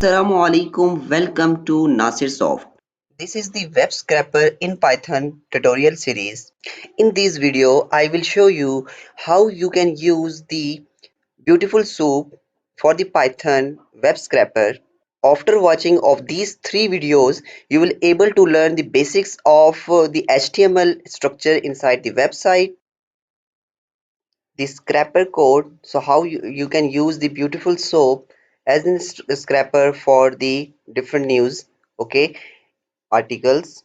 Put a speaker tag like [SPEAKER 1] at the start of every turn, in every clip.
[SPEAKER 1] Assalamu alaikum, welcome to Nasir Soft. This is the web scraper in Python tutorial series. In this video, I will show you how you can use the Beautiful Soup for the Python web scraper. After watching of these three videos, you will able to learn the basics of the HTML structure inside the website, the scraper code, so how you can use the Beautiful Soap as a scraper for the different news, okay, articles.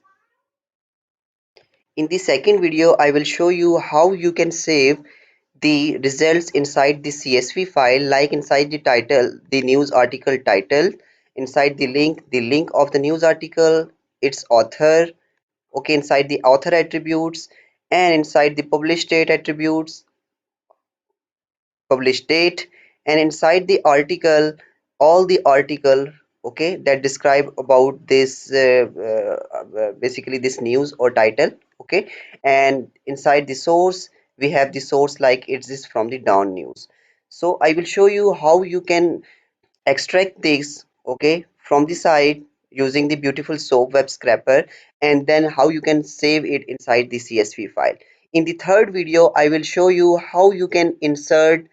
[SPEAKER 1] In the second video, I will show you how you can save the results inside the CSV file, like inside the title, the news article title, inside the link of the news article, its author, okay, inside the author attributes, and inside the published date attributes, published date, and inside the article, all the article, okay, that describe about this basically this news or title, okay. And inside the source, we have the source like it is from the down news. So I will show you how you can extract this, okay, from the site using the Beautiful Soap web scraper, and then how you can save it inside the CSV file. In the third video, I will show you how you can insert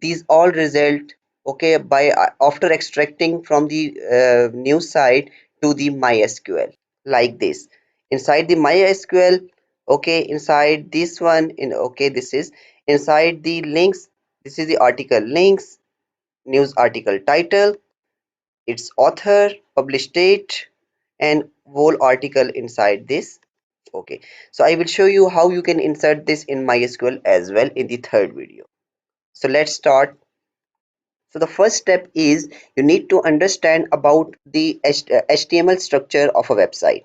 [SPEAKER 1] these all result, okay, by after extracting from the news site to the MySQL, like this inside the MySQL, okay, inside this one, in okay, this is inside the links, this is the article links, news article title, its author, published date, and whole article inside this. Okay, so I will show you how you can insert this in MySQL as well in the third video. So let's start. So the first step is you need to understand about the HTML structure of a website.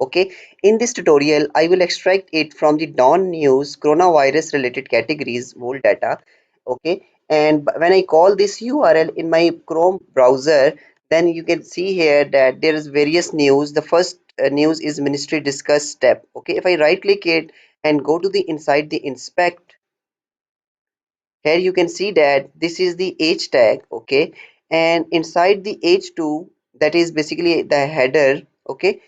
[SPEAKER 1] Okay, in this tutorial I will extract it from the dawn news coronavirus related categories whole data, okay. And when I call this URL in my Chrome browser, then you can see here that there is various news. The first news is ministry discuss step, okay. If I right click it and go to the inside the inspect, here you can see that this is the h tag, okay. And inside the h2, that is basically the header, okay.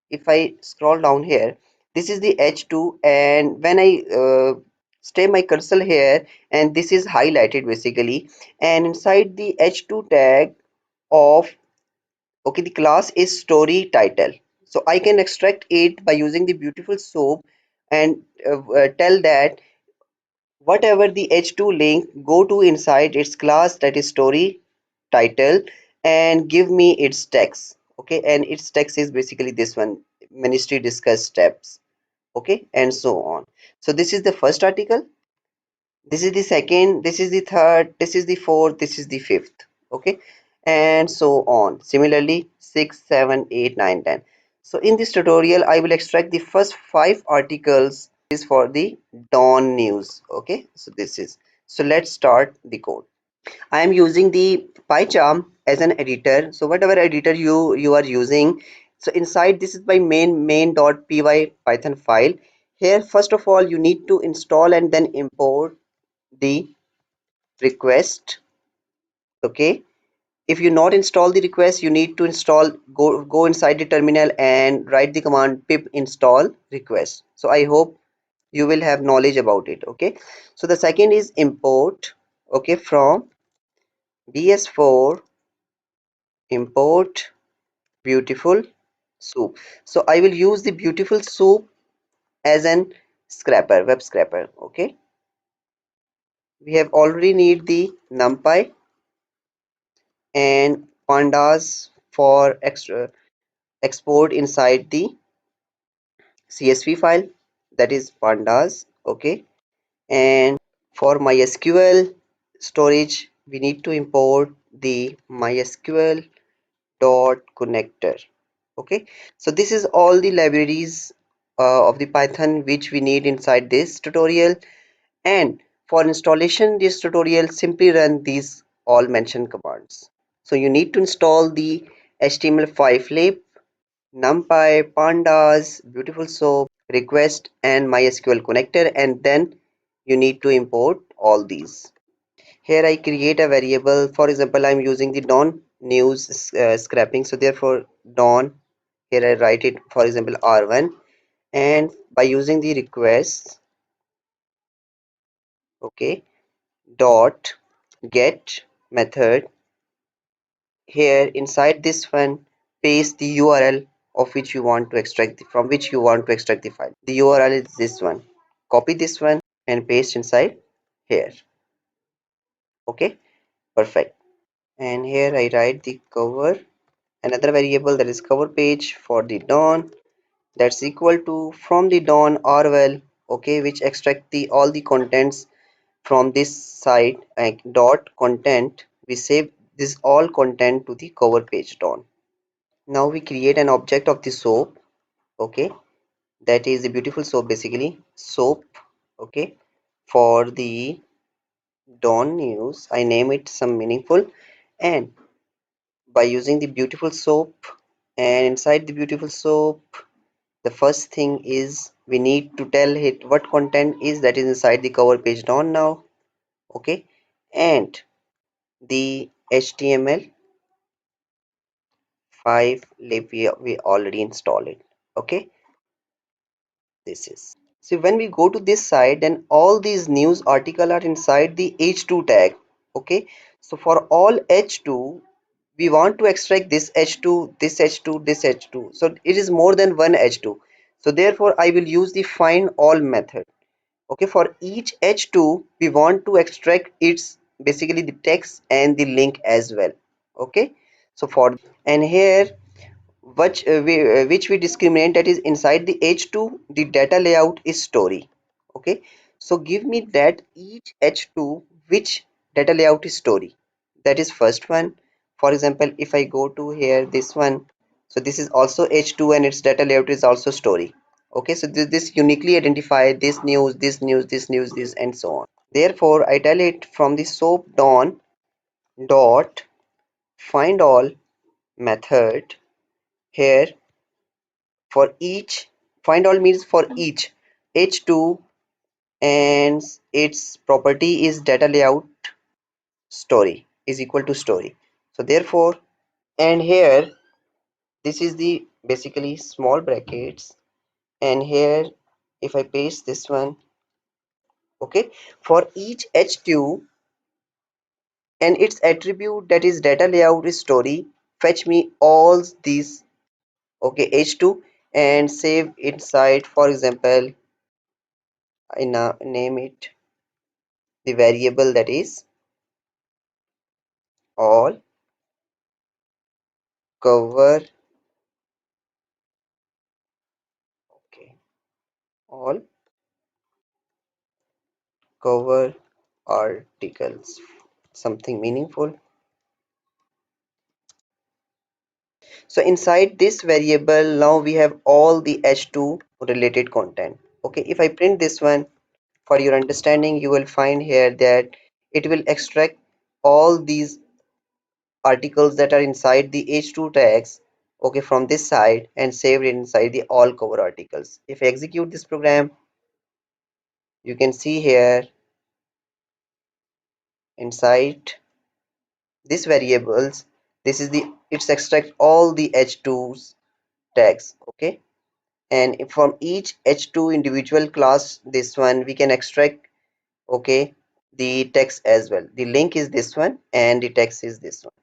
[SPEAKER 1] If I scroll down here, this is the h2, and when I stay my cursor here, and this is highlighted basically, and inside the h2 tag of, okay, the class is story title. So I can extract it by using the Beautiful Soap and tell that whatever the h2 link go to inside its class, that is story title, and give me its text, okay. And its text is basically this one, ministry discuss steps, okay, and so on. So this is the first article, this is the second, this is the third, this is the fourth, this is the fifth, okay, and so on. Similarly 6, 7, 8, 9, 10. So in this tutorial I will extract the first 5 articles is for the dawn news, okay. So this is, so let's start the code. I am using the PyCharm as an editor. So whatever editor you are using, so inside this is my main.py Python file. Here first of all you need to install and then import the request, okay. If you not install the request, you need to install, go inside the terminal and write the command pip install request. So I hope you will have knowledge about it, okay. So the second is import, okay, from bs4 import beautiful soup. So I will use the Beautiful Soup as an scraper, web scraper, okay. We have already need the numpy and pandas for extra export inside the CSV file, that is pandas, okay. And for MySQL storage we need to import the MySQL dot connector, okay. So this is all the libraries of the Python which we need inside this tutorial. And for installation this tutorial, simply run these all mentioned commands. So you need to install the HTML5 lib, numpy, pandas, Beautiful Soap, request, and MySQL connector, and then you need to import all these. Here I create a variable. For example, I'm using the dawn news scrapping. So therefore Dawn, here I write it for example R1, and by using the request, okay, dot get method, here inside this one paste the URL of which you want to extract from which you want to extract the file. The URL is this one. Copy this one and paste inside here. Okay, perfect. And here I write the cover, another variable, that is cover page for the Dawn, that's equal to from the Dawn Orwell, okay, which extract the all the contents from this site, like dot content, we save this all content to the cover page Dawn. Now we create an object of the soap, okay, that is the beautiful soap, basically soap, okay, for the Dawn news. I name it some meaningful, and by using the beautiful soap, and inside the beautiful soap, the first thing is we need to tell it what content is that is inside the cover page Dawn now, okay, and the HTML 5 lib we already installed it, okay. This is, so when we go to this side, then all these news article are inside the h2 tag, okay. So for all h2 we want to extract this h2, this h2, this h2, so it is more than one h2, so therefore I will use the find all method, okay. For each h2 we want to extract its basically the text and the link as well, okay. So for, and here which we discriminate, that is inside the h2 the data layout is story, okay. So give me that each h2 which data layout is story, that is first one. For example, if I go to here this one, so this is also h2 and its data layout is also story, okay. So this uniquely identify this news, this news, this news, this, and so on. Therefore I tell it from the soap Dawn dot find all method, here for each, find all means for each h2 and its property is data layout story is equal to story, so therefore, and here this is the basically small brackets, and here if I paste this one, okay, for each h2 and its attribute that is data layout is story, fetch me all these, okay, h2, and save inside, for example I now name it the variable that is all cover, okay, all cover articles, something meaningful. So inside this variable now we have all the h2 related content, okay. If I print this one for your understanding, you will find here that it will extract all these articles that are inside the h2 tags, okay, from this side and save it inside the all cover articles. If I execute this program, you can see here inside this variables, this is the, it's extract all the h2's tags, okay. And from each h2 individual class, this one we can extract, okay, the text as well. The link is this one and the text is this one,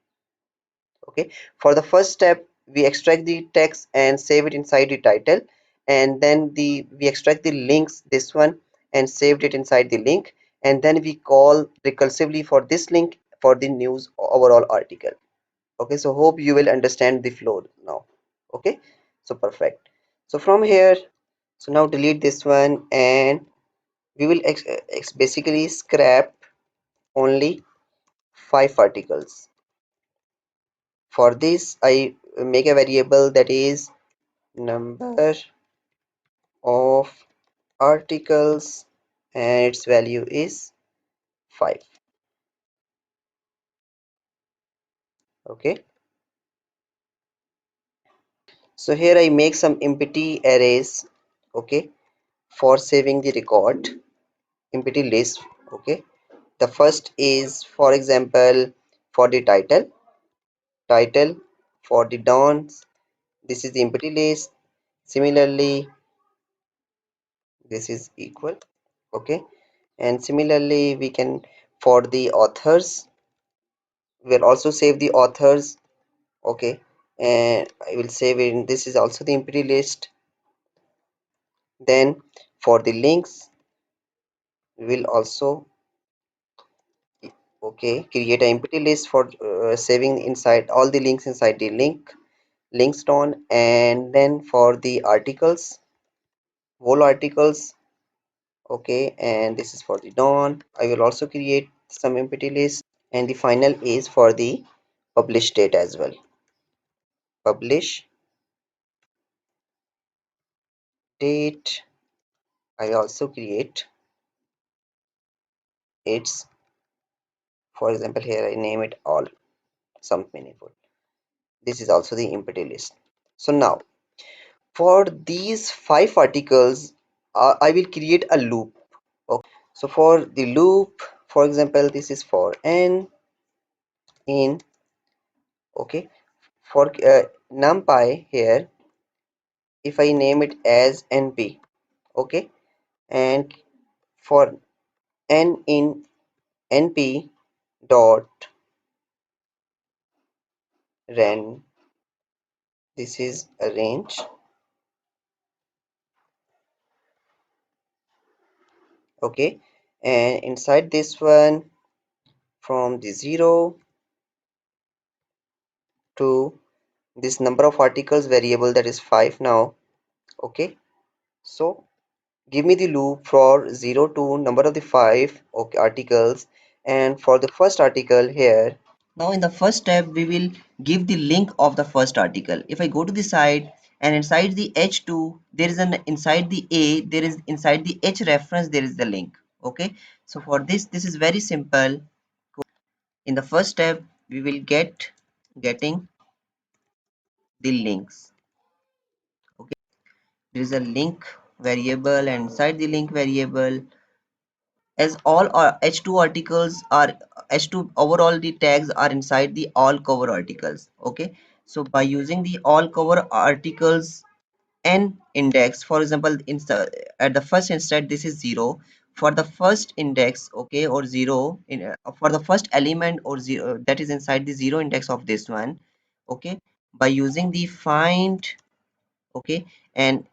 [SPEAKER 1] okay. For the first step we extract the text and save it inside the title, and then we extract the links, this one, and saved it inside the link, and then we call recursively for this link for the news overall article, okay. So hope you will understand the flow now, okay. So perfect. So from here, so now delete this one, and we will basically scrap only 5 articles. For this I make a variable that is number of articles, and its value is 5, okay. So here I make some empty arrays, okay, for saving the record, empty list, okay. The first is for example for the title, title for the dons, this is the empty list. Similarly, this is equal, okay. And similarly we can, for the authors, we'll also save the authors, okay. And I will save in, this is also the empty list. Then for the links, we will also, okay, create an empty list for saving inside all the links inside the links on. And then for the articles, whole articles, okay, and this is for the dawn, I will also create some empty list. And the final is for the publish date as well. Publish date, I also create its, for example here I name it all some meaningful. This is also the empty list. So now for these 5 articles, I will create a loop, okay. So for the loop, for example this is for n in, okay, for numpy here, if I name it as np, okay, and for n in np dot ren, this is a range, okay. And inside this one, from the 0 to this number of articles variable, that is 5 now, okay. So give me the loop for 0 to number of the 5, okay, articles. And for the first article here, now in the first step we will give the link of the first article. If I go to the site, and inside the h2 there is an, inside the a there is, inside the h reference there is the link, okay. So for this is very simple. In the first step we will getting the links, okay. There is a link variable, and inside the link variable, as all our h2 articles are, h2 overall the tags are inside the all cover articles, okay. So by using the all cover articles n index, for example at the first instance this is 0 for the first index, okay, or 0 in for the first element, or 0 that is inside the 0 index of this one, okay. By using the find, okay, and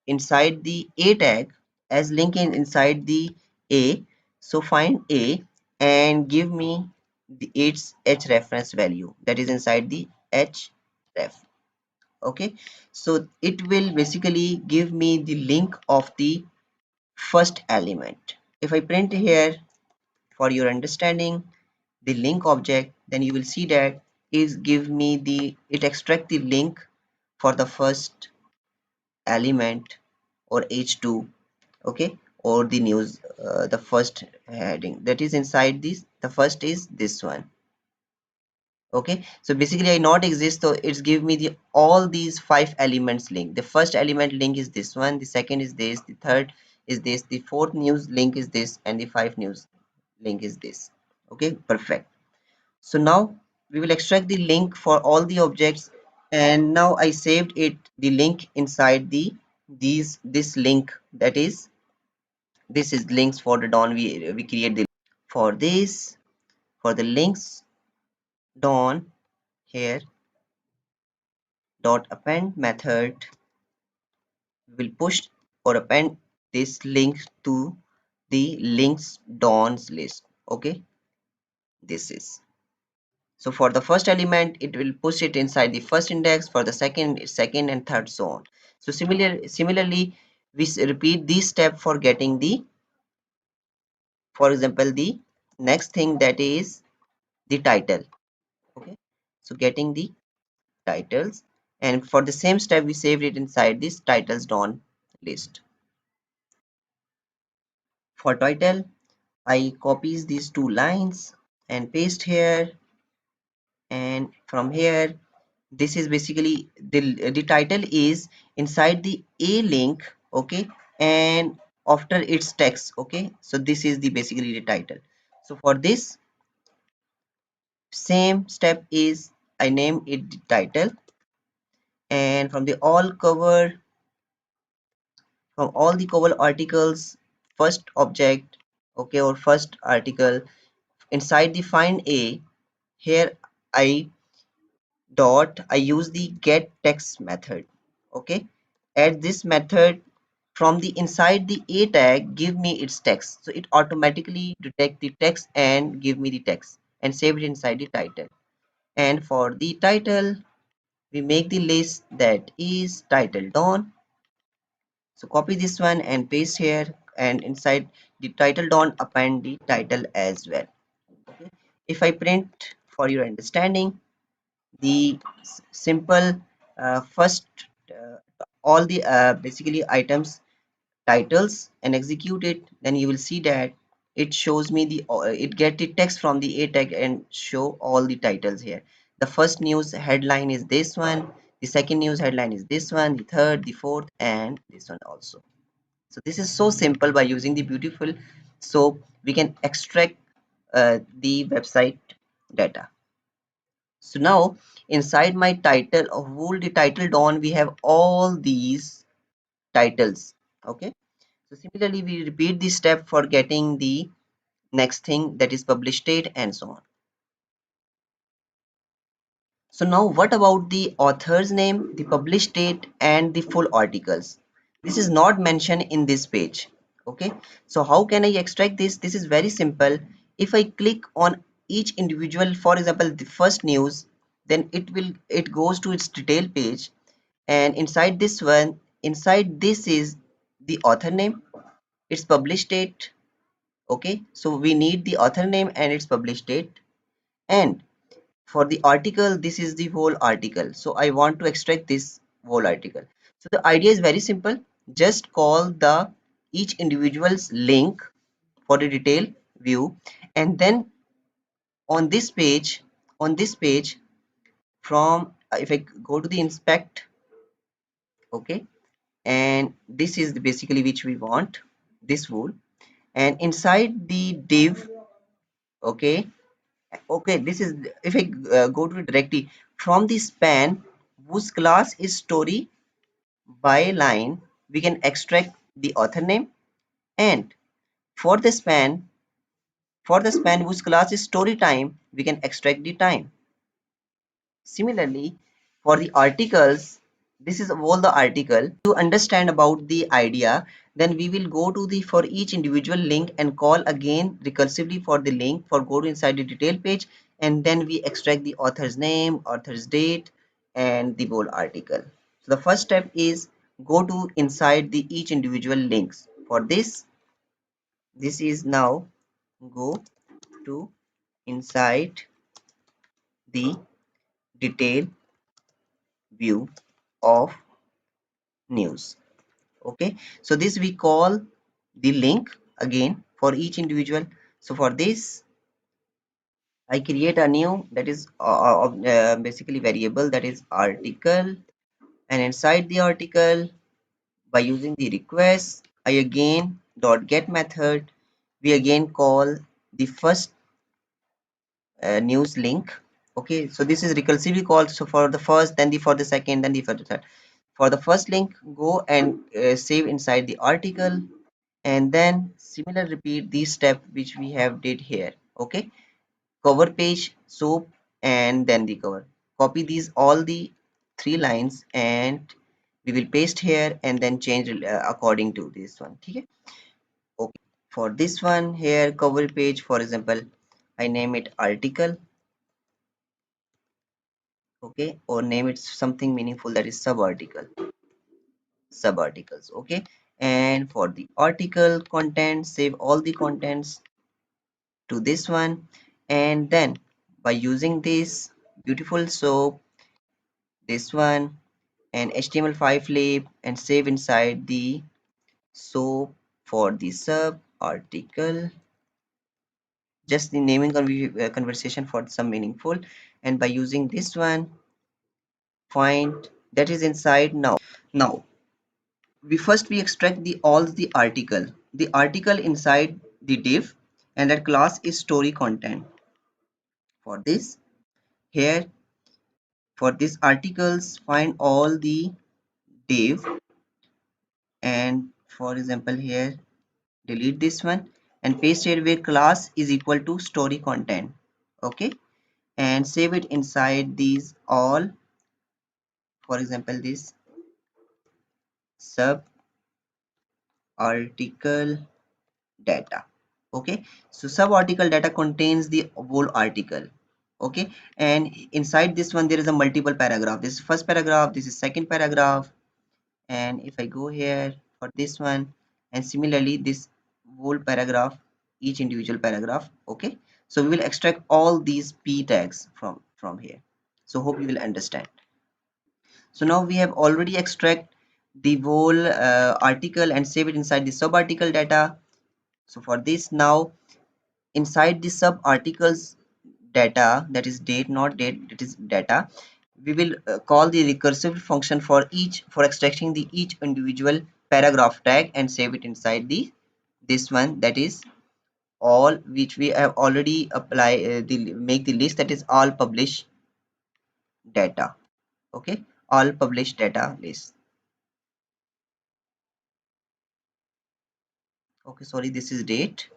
[SPEAKER 1] inside the a tag as link in inside the a, so find a and give me the its h reference value, that is inside the h ref, okay. So it will basically give me the link of the first element. If I print here for your understanding the link object, then you will see that is give me the, it extract the link for the first element or h2, okay, or the news, the first heading that is inside this, the first is this one, okay. So basically I not exist, so it's give me the all these 5 elements link. The first element link is this one, the second is this, the third is this, the fourth news link is this, and the 5 news link is this, okay, perfect. So now we will extract the link for all the objects, and now I saved it, the link inside the these, this link, that is this is links for the don, we create the, for this, for the links don here dot append method will push or append this link to the links dons list, okay. This is, so for the first element it will push it inside the first index, for the second and third, so on. So similarly we repeat this step for getting the, for example the next thing, that is the title, okay. So getting the titles, and for the same step we saved it inside this titles don list. For title I copies these 2 lines and paste here, and from here this is basically the title is inside the a link, okay, and after its text, okay. So this is the basically the title. So for this same step is I name it the title, and from the all cover, from all the cover articles, first object, okay, or first article inside the find a, here I use the get text method. Okay, add this method from the inside the a tag, give me its text, so it automatically detect the text and give me the text and save it inside the title. And for the title, we make the list that is titled on. So copy this one and paste here, and inside the title on append the title as well. Okay, if I print for your understanding the simple first uh, all the basically items titles and execute it, then you will see that it shows me the it get the text from the a tag and show all the titles here. The first news headline is this one, the second news headline is this one, the third, the fourth, and this one also. So this is so simple. By using the beautiful soap, we can extract the website data. So now inside my title of whole the title on, we have all these titles. Okay, so similarly we repeat this step for getting the next thing, that is published date and so on. So now what about the author's name, the published date, and the full articles? This is not mentioned in this page. Okay, so how can I extract this? This is very simple. If I click on each individual, for example the first news, then it goes to its detail page, and inside this one, inside this is the author name, its published date. Okay, so we need the author name and its published date. And for the article, this is the whole article, so I want to extract this whole article. So the idea is very simple. Just call the each individual's link for the detail view, and then on this page, from if I go to the inspect, okay, and this is the basically which we want, this rule, and inside the div, okay, this is, if I go to it directly from the span whose class is story by line, we can extract the author name. And for the span, whose class is story time, we can extract the time. Similarly, for the articles, this is all the article. To understand about the idea, then we will go to the for each individual link and call again recursively for the link, for go to inside the detail page, and then we extract the author's name, author's date, and the whole article. So the first step is go to inside the each individual links. For this is now go to inside the detail view of news. Okay, so this we call the link again for each individual. So for this I create a new, that is basically variable, that is article, and inside the article, by using the request, I again dot get method, we again call the first news link. Okay, so this is recursively called, so for the first, then the for the second, then the for the third. For the first link, go and save inside the article, and then similar repeat this step which we have did here. Okay, cover page soap, and then the cover, copy these all the three lines, and we will paste here and then change according to this one. Okay, okay, for this one here cover page, for example I name it article, okay, or name it something meaningful, that is subarticles. Okay, and for the article content, save all the contents to this one, and then by using this beautiful soap, this one, and HTML5 lib, and save inside the soap for the sub article, just the naming conversation for some meaningful, and by using this one find, that is inside. Now we extract the all the article inside the div, and that class is story content. For this here For this articles, find all the div, and for example here delete this one and paste it where class is equal to story content. Okay, and save it inside these all, for example this sub article data. Okay, so sub article data contains the whole article. Okay, and inside this one there is a multiple paragraph. This is first paragraph, this is second paragraph, and if I go here for this one, and similarly this whole paragraph, each individual paragraph. Okay, so we will extract all these p tags from here. So hope you will understand. So now we have already extract the whole article and save it inside the sub article data. So for this, now inside the sub articles data, that is date, not date, it is data, we will call the recursive function for extracting the each individual paragraph tag and save it inside the this one, that is all, which we have already apply the make the list, that is all published data. Okay, all published data list. Okay, sorry, this is date,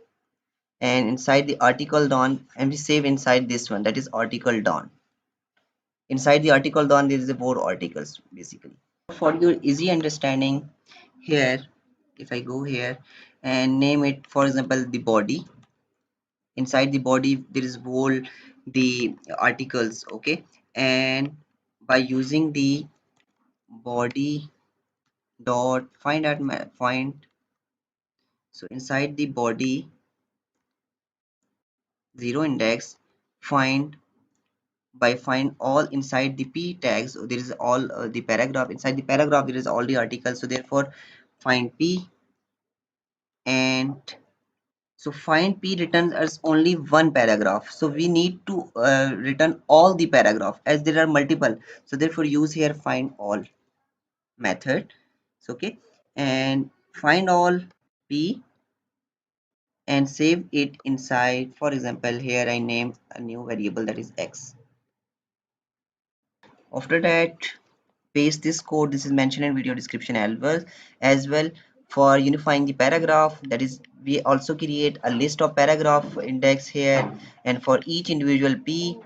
[SPEAKER 1] and inside the article done, and we save inside this one, that is article done. Inside the article done there is a four articles basically. For your easy understanding, here if I go here and name it, for example the body, inside the body there is whole the articles. Okay, and by using the body dot find at find, so inside the body zero index find, by find all inside the p tags, so there is all the paragraph, inside the paragraph there is all the articles, so therefore find p, and so find p returns as only one paragraph, so we need to return all the paragraph as there are multiple, so therefore use here find all method. So okay, and find all p and save it inside, for example here I name a new variable, that is x. After that paste this code, this is mentioned in video description as well. For unifying the paragraph, that is we also create a list of paragraph index here, and for each individual p,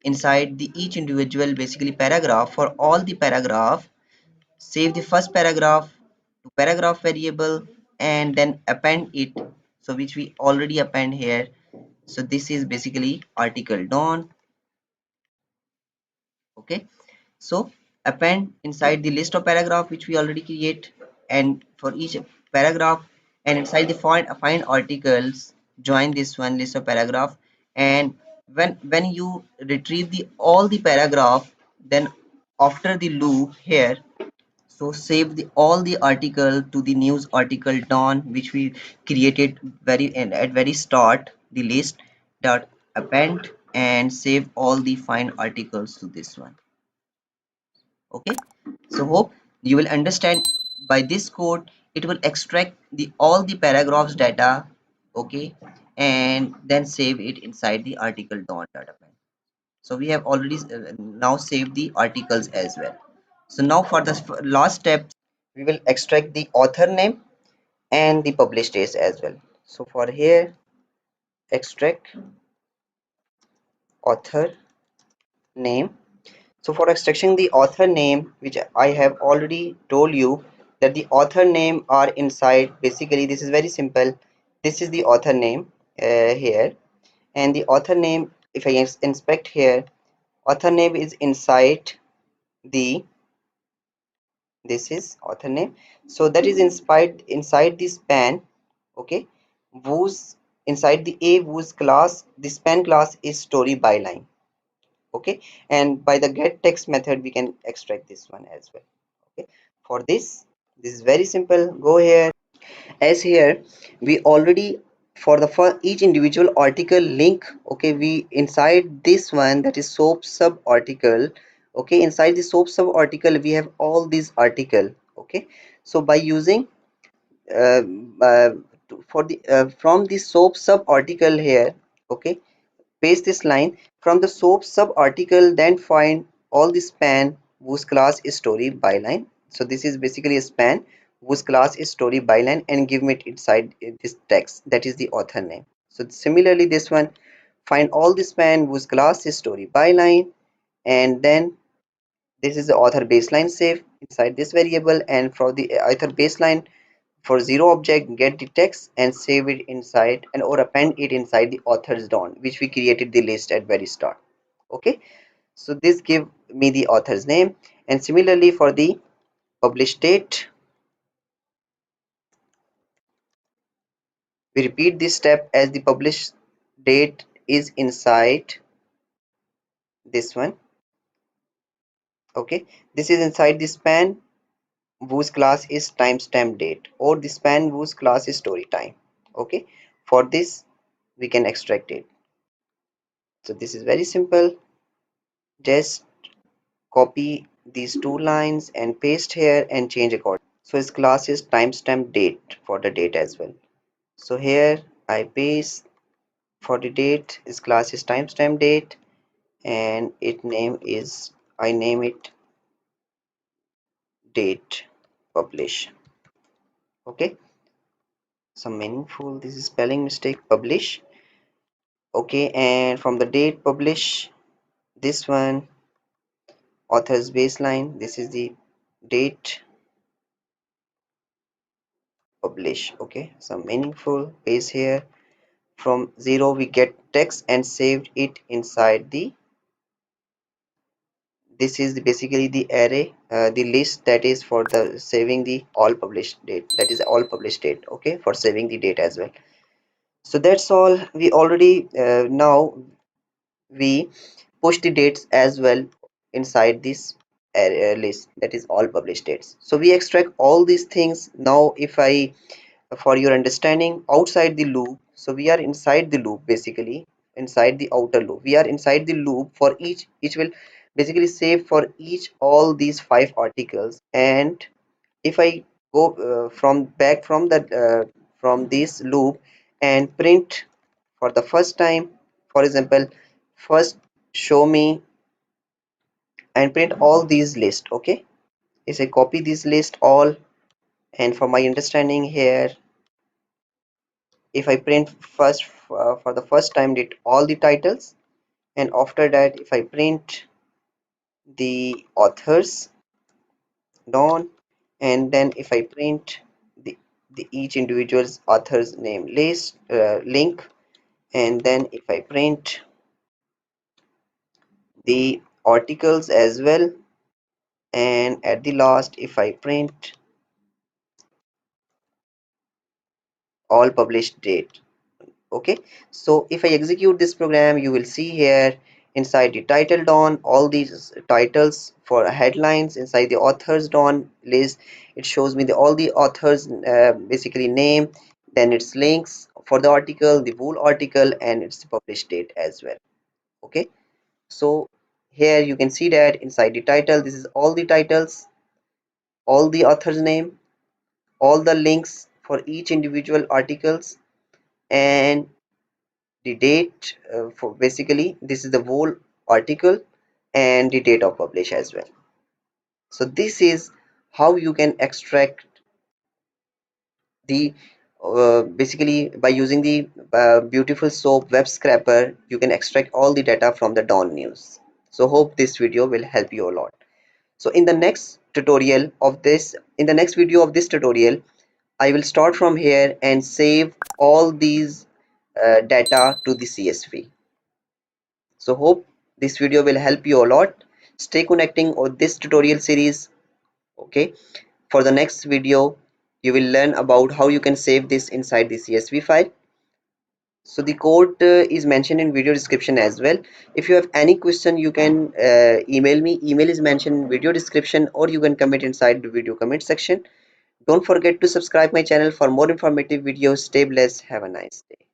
[SPEAKER 1] inside the each individual basically paragraph, for all the paragraph save the first paragraph to paragraph variable and then append it, so which we already append here. So this is basically article done. Okay, so append inside the list of paragraph which we already create, and for each paragraph, and inside the find articles join this one list of paragraph, and when you retrieve the all the paragraph, then after the loop here, so save the all the article to the news article done which we created very at very start the list dot append, and save all the find articles to this one. Okay, so hope you will understand. By this code it will extract the all the paragraphs data. Okay, and then save it inside the article dot data pane. So we have already now saved the articles as well. So now for the last step, we will extract the author name and the publish dates as well. So for here extract author name. So for extracting the author name, which I have already told you that the author name are inside, basically this is very simple. This is the author name here, and the author name, if I inspect here, author name is inside the, this is author name. So that is inspired inside the span. Okay, whose inside the a whose class, the span class is story byline. Okay, and by the get text method we can extract this one as well. Okay, for this is very simple. Go here, as here we already, for the each individual article link. Okay, we inside this one, that is soap sub article. Okay, inside the soap sub article we have all these article. Okay, so by using uh, uh, for the from the soap sub article here. Okay, paste this line from the soap sub article, then find all the span whose class is story byline. So this is basically a span whose class is story byline, and give me it inside this text, that is the author name. So similarly this one, find all the span whose class is story byline, and then this is the author baseline save inside this variable, and for the author baseline for zero object, get the text and save it inside, and or append it inside the author's don, which we created the list at very start. Okay, so this give me the author's name. And similarly for the publish date, we repeat this step as the publish date is inside this one. Okay, this is inside the span whose class is timestamp date, or the span whose class is story time. Okay, for this we can extract it. So this is very simple. Just copy these two lines and paste here and change accordingly. So his class is timestamp date for the date as well. So here I paste for the date, his class is timestamp date, and it name is, I name it date publish. Okay, some meaningful, this is spelling mistake, publish. Okay, and from the date publish, this one author's baseline, this is the date publish. Okay, some meaningful, paste here. From 0 we get text and saved it inside the, this is basically the array, the list that is for the saving the all published date, that is all published date. Okay, for saving the date as well. So that's all. We already now we push the dates as well inside this list, that is all published dates. So we extract all these things. Now if I, for your understanding, outside the loop, so we are inside the loop, basically inside the outer loop, we are inside the loop for each will basically save for each all these 5 articles. And if I go from back from that from this loop and print for the first time, for example, first show me, and print all these lists. Okay, is I copy this list all, and for my understanding here, if I print first for the first time did all the titles, and after that if I print the authors down, and then if I print the each individual's author's name list link, and then if I print the articles as well, and at the last if I print all published date. Okay, so if I execute this program, you will see here inside the title don all these titles for headlines, inside the authors don list it shows me the all the authors basically name, then its links for the article, the full article, and its published date as well. Okay, so here you can see that inside the title, this is all the titles, all the author's name, all the links for each individual articles, and the date for basically this is the whole article, and the date of publish as well. So this is how you can extract the basically by using the BeautifulSoup web scraper, you can extract all the data from the Dawn news. So hope this video will help you a lot. So in the next tutorial of this, in the next video of this tutorial, I will start from here and save all these data to the CSV. So hope this video will help you a lot. Stay connecting on this tutorial series. Okay, for the next video you will learn about how you can save this inside the CSV file. So the code is mentioned in video description as well. If you have any question, you can email me. Email is mentioned in video description, or you can comment inside the video comment section. Don't forget to subscribe my channel for more informative videos. Stay blessed. Have a nice day.